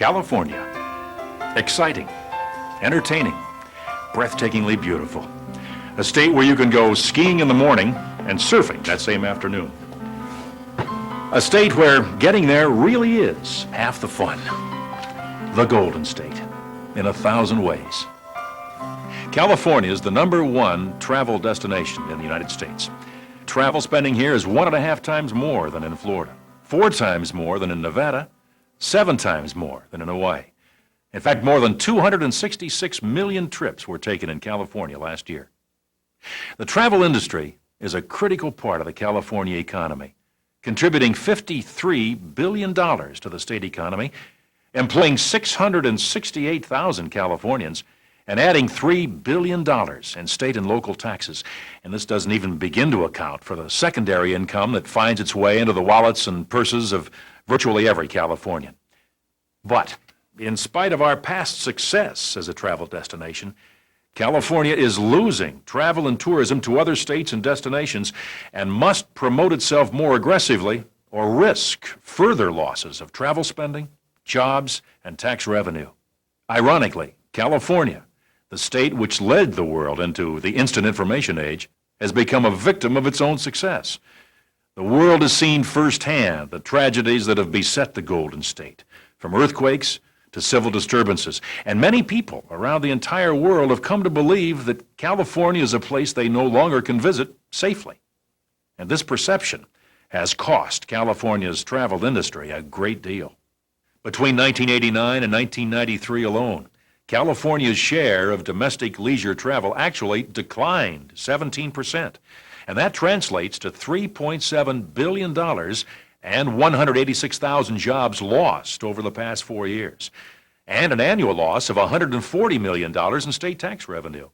California. Exciting, entertaining, breathtakingly beautiful. A state where you can go skiing in the morning and surfing that same afternoon. A state where getting there really is half the fun. The Golden State, in 1,000 ways. California is the #1 travel destination in the United States. Travel spending here is 1.5 times more than in Florida, 4 times more than in Nevada, 7 times more than in Hawaii. In fact, more than 266 million trips were taken in California last year. The travel industry is a critical part of the California economy, contributing $53 billion to the state economy, employing 668,000 Californians, and adding $3 billion in state and local taxes. And this doesn't even begin to account for the secondary income that finds its way into the wallets and purses of virtually every Californian. But in spite of our past success as a travel destination, California is losing travel and tourism to other states and destinations and must promote itself more aggressively or risk further losses of travel spending, jobs, and tax revenue. Ironically, California, the state which led the world into the instant information age, has become a victim of its own success. The world has seen firsthand the tragedies that have beset the Golden State, from earthquakes to civil disturbances. And many people around the entire world have come to believe that California is a place they no longer can visit safely. And this perception has cost California's travel industry a great deal. Between 1989 and 1993 alone, California's share of domestic leisure travel actually declined 17%. And that translates to $3.7 billion and 186,000 jobs lost over the past 4 years, and an annual loss of $140 million in state tax revenue.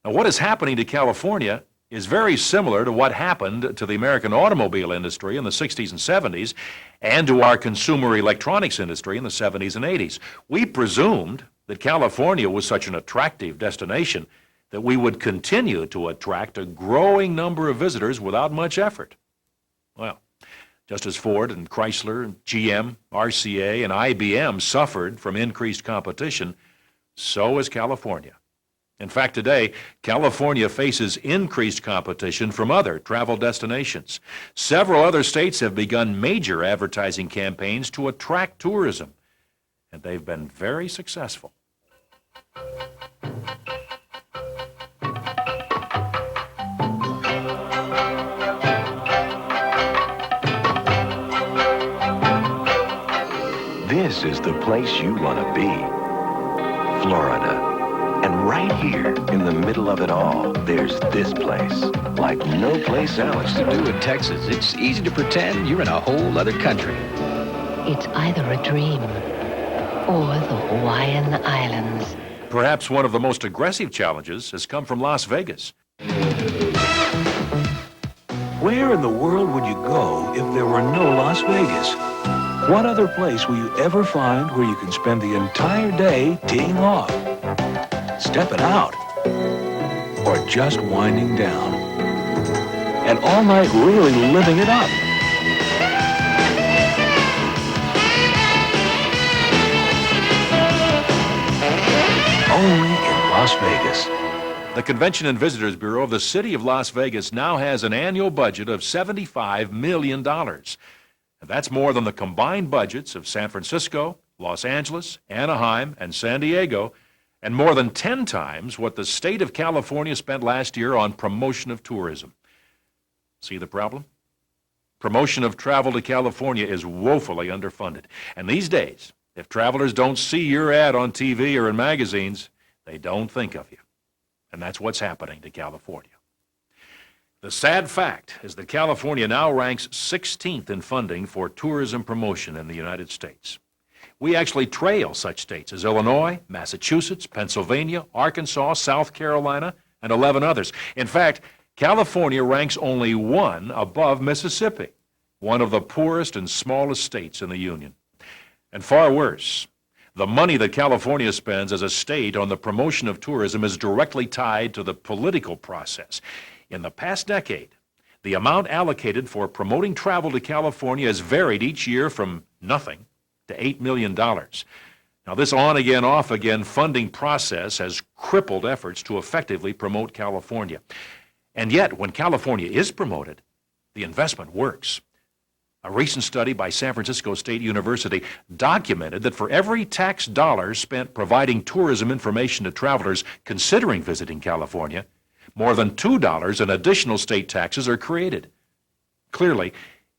Now, what is happening to California is very similar to what happened to the American automobile industry in the 60s and 70s and to our consumer electronics industry in the 70s and 80s. We presumed that California was such an attractive destination that we would continue to attract a growing number of visitors without much effort. Well, just as Ford and Chrysler, GM, RCA, and IBM suffered from increased competition, so has California. In fact, today, California faces increased competition from other travel destinations. Several other states have begun major advertising campaigns to attract tourism, and they've been very successful. This is the place you want to be, Florida. And right here, in the middle of it all, there's this place, like no place else. To do in Texas, it's easy to pretend you're in a whole other country. It's either a dream or the Hawaiian Islands. Perhaps one of the most aggressive challenges has come from Las Vegas. Where in the world would you go if there were no Las Vegas? What other place will you ever find where you can spend the entire day teeing off, stepping out, or just winding down, and all night really living it up? Only in Las Vegas. The Convention and Visitors Bureau of the City of Las Vegas now has an annual budget of $75 million. And that's more than the combined budgets of San Francisco, Los Angeles, Anaheim, and San Diego, and more than 10 times what the state of California spent last year on promotion of tourism. See the problem? Promotion of travel to California is woefully underfunded. And these days, if travelers don't see your ad on TV or in magazines, they don't think of you. And that's what's happening to California. The sad fact is that California now ranks 16th in funding for tourism promotion in the United States. We actually trail such states as Illinois, Massachusetts, Pennsylvania, Arkansas, South Carolina, and 11 others. In fact, California ranks only 1 above Mississippi, one of the poorest and smallest states in the Union. And far worse, the money that California spends as a state on the promotion of tourism is directly tied to the political process. In the past decade, the amount allocated for promoting travel to California has varied each year from nothing to $8 million. Now, this on-again, off-again funding process has crippled efforts to effectively promote California. And yet, when California is promoted, the investment works. A recent study by San Francisco State University documented that for every tax dollar spent providing tourism information to travelers considering visiting California, more than $2 in additional state taxes are created. Clearly,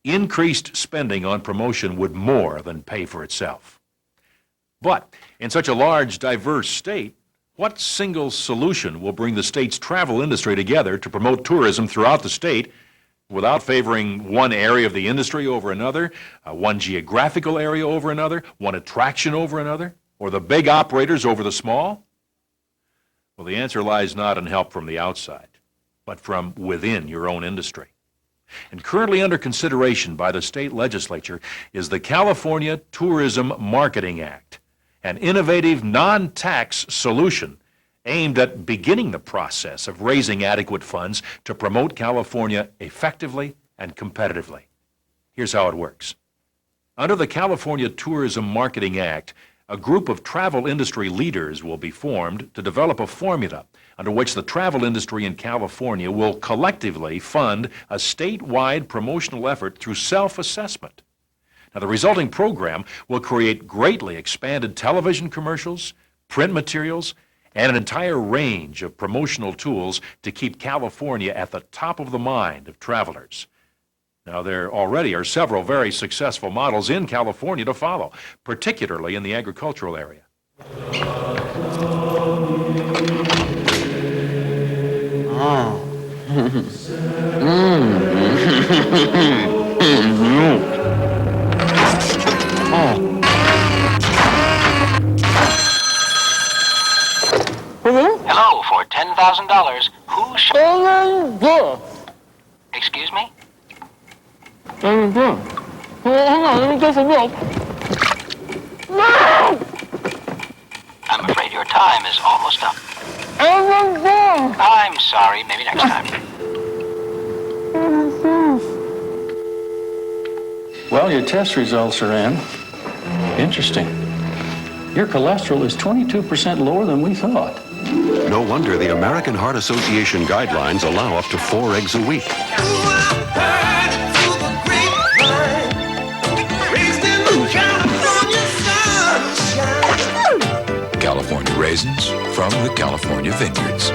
increased spending on promotion would more than pay for itself. But in such a large, diverse state, what single solution will bring the state's travel industry together to promote tourism throughout the state without favoring one area of the industry over another, one geographical area over another, one attraction over another, or the big operators over the small? Well, the answer lies not in help from the outside, but from within your own industry. And currently under consideration by the state legislature is the California Tourism Marketing Act, an innovative non-tax solution aimed at beginning the process of raising adequate funds to promote California effectively and competitively. Here's how it works. Under the California Tourism Marketing Act, a group of travel industry leaders will be formed to develop a formula under which the travel industry in California will collectively fund a statewide promotional effort through self-assessment. Now, the resulting program will create greatly expanded television commercials, print materials, and an entire range of promotional tools to keep California at the top of the mind of travelers. Now, there already are several very successful models in California to follow, particularly in the agricultural area. Hello, for $10,000, who should... Excuse me? I'm afraid your time is almost up. I'm sorry, maybe next time. Well, your test results are in. Interesting. Your cholesterol is 22% lower than we thought. No wonder the American Heart Association guidelines allow up to 4 eggs a week. California raisins from the California vineyards.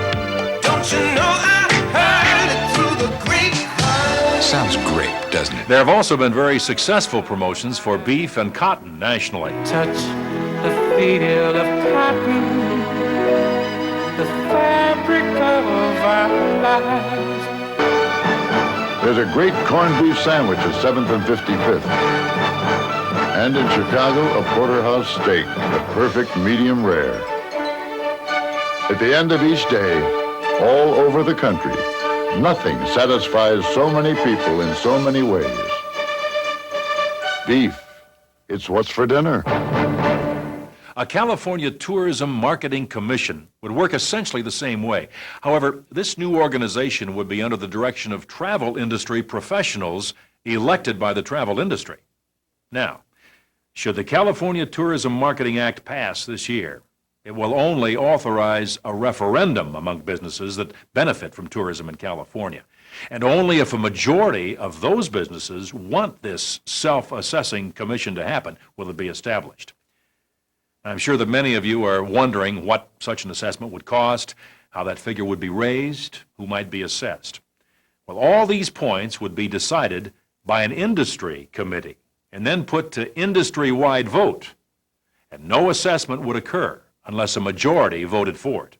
Don't you know I heard it through the grapevine? Sounds great, doesn't it? There have also been very successful promotions for beef and cotton nationally. Touch the feel of cotton, the fabric of our lives. There's a great corned beef sandwich at 7th and 55th. And in Chicago, a porterhouse steak, the perfect medium rare. At the end of each day, all over the country, nothing satisfies so many people in so many ways. Beef, it's what's for dinner. A California Tourism Marketing Commission would work essentially the same way. However, this new organization would be under the direction of travel industry professionals elected by the travel industry. Now, should the California Tourism Marketing Act pass this year, it will only authorize a referendum among businesses that benefit from tourism in California. And only if a majority of those businesses want this self-assessing commission to happen will it be established. I'm sure that many of you are wondering what such an assessment would cost, how that figure would be raised, who might be assessed. Well, all these points would be decided by an industry committee and then put to industry-wide vote, and no assessment would occur unless a majority voted for it.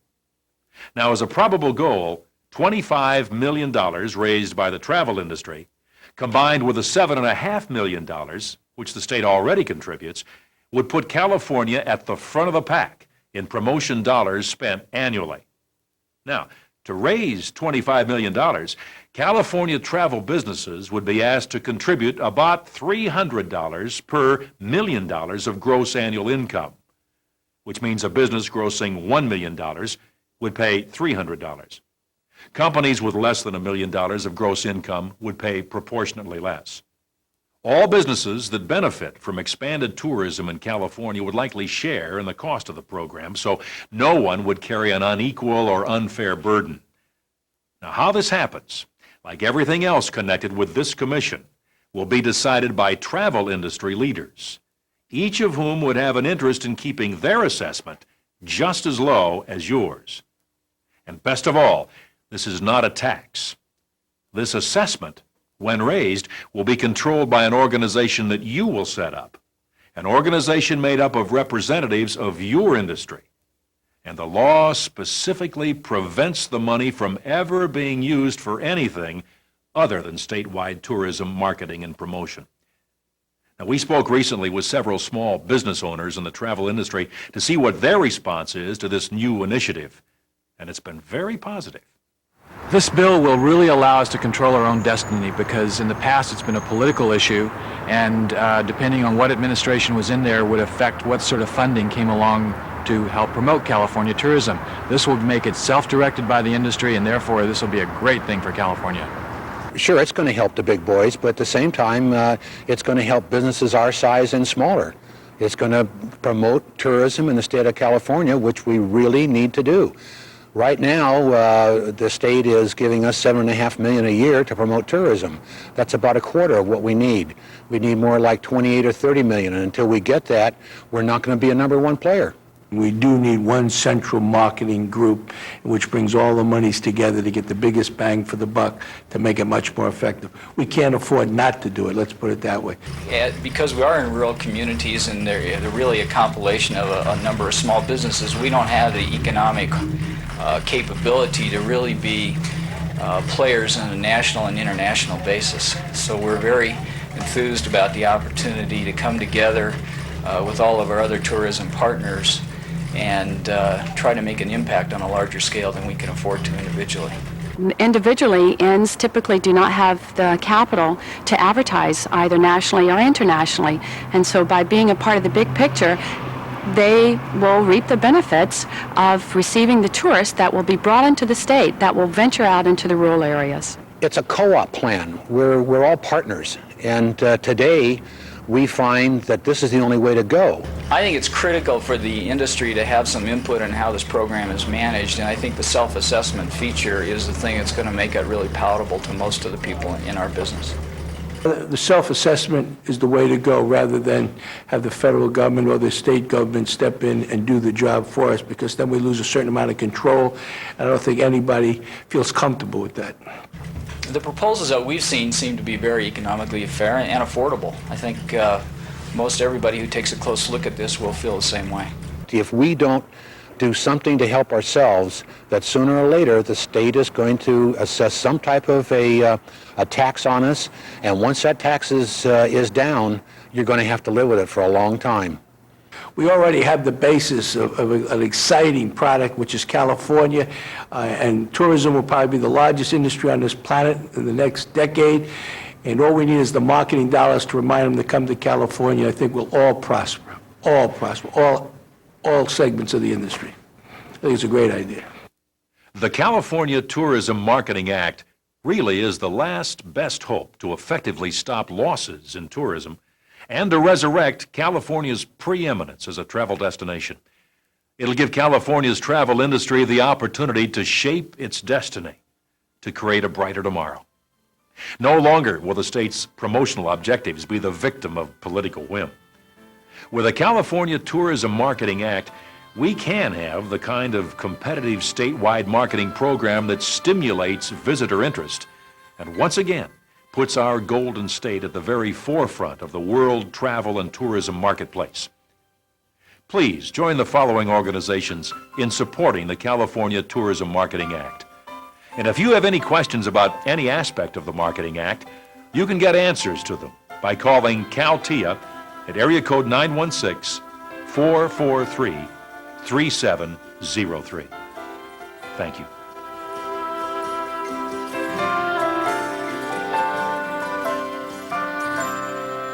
Now, as a probable goal, $25 million raised by the travel industry, combined with the $7.5 million, which the state already contributes, would put California at the front of the pack in promotion dollars spent annually. Now, to raise $25 million, California travel businesses would be asked to contribute about $300 per $1 million of gross annual income, which means a business grossing $1 million would pay $300. Companies with less than $1 million of gross income would pay proportionately less. All businesses that benefit from expanded tourism in California would likely share in the cost of the program, so no one would carry an unequal or unfair burden. Now, how this happens, like everything else connected with this commission, will be decided by travel industry leaders, each of whom would have an interest in keeping their assessment just as low as yours. And best of all, this is not a tax. This assessment, when raised, will be controlled by an organization that you will set up, an organization made up of representatives of your industry. And the law specifically prevents the money from ever being used for anything other than statewide tourism marketing and promotion. Now, we spoke recently with several small business owners in the travel industry to see what their response is to this new initiative, and it's been very positive. This bill will really allow us to control our own destiny because in the past it's been a political issue, and depending on what administration was in there would affect what sort of funding came along to help promote California tourism. This will make it self-directed by the industry, and therefore this will be a great thing for California. Sure, it's going to help the big boys, but at the same time, it's going to help businesses our size and smaller. It's going to promote tourism in the state of California, which we really need to do. Right now, the state is giving us $7.5 million a year to promote tourism. That's about a quarter of what we need. We need more like 28 or 30 million, and until we get that, we're not going to be a number one player. We do need one central marketing group which brings all the monies together to get the biggest bang for the buck to make it much more effective. We can't afford not to do it, let's put it that way. Because we are in rural communities and they're really a compilation of a number of small businesses, we don't have the economic capability to really be players on a national and international basis. So we're very enthused about the opportunity to come together with all of our other tourism partners and try to make an impact on a larger scale than we can afford to individually. Individually, inns typically do not have the capital to advertise either nationally or internationally, and so by being a part of the big picture, they will reap the benefits of receiving the tourists that will be brought into the state, that will venture out into the rural areas. It's a co-op plan. We're all partners, and today we find that this is the only way to go. I think it's critical for the industry to have some input on how this program is managed, and I think the self-assessment feature is the thing that's going to make it really palatable to most of the people in our business. The self-assessment is the way to go rather than have the federal government or the state government step in and do the job for us, because then we lose a certain amount of control. I don't think anybody feels comfortable with that. The proposals that we've seen seem to be very economically fair and affordable. I think most everybody who takes a close look at this will feel the same way. If we don't do something to help ourselves, that sooner or later the state is going to assess some type of a tax on us, and once that tax is down, you're going to have to live with it for a long time. We already have the basis of an exciting product, which is California, and tourism will probably be the largest industry on this planet in the next decade, and all we need is the marketing dollars to remind them to come to California. I think we'll all prosper, all segments of the industry. I think it's a great idea. The California Tourism Marketing Act really is the last best hope to effectively stop losses in tourism and to resurrect California's preeminence as a travel destination. It'll give California's travel industry the opportunity to shape its destiny, to create a brighter tomorrow. No longer will the state's promotional objectives be the victim of political whim. With the California Tourism Marketing Act, we can have the kind of competitive statewide marketing program that stimulates visitor interest and once again puts our golden state at the very forefront of the world travel and tourism marketplace. Please join the following organizations in supporting the California Tourism Marketing Act. And if you have any questions about any aspect of the Marketing Act, you can get answers to them by calling CalTIA at area code 916-443-3703. Thank you.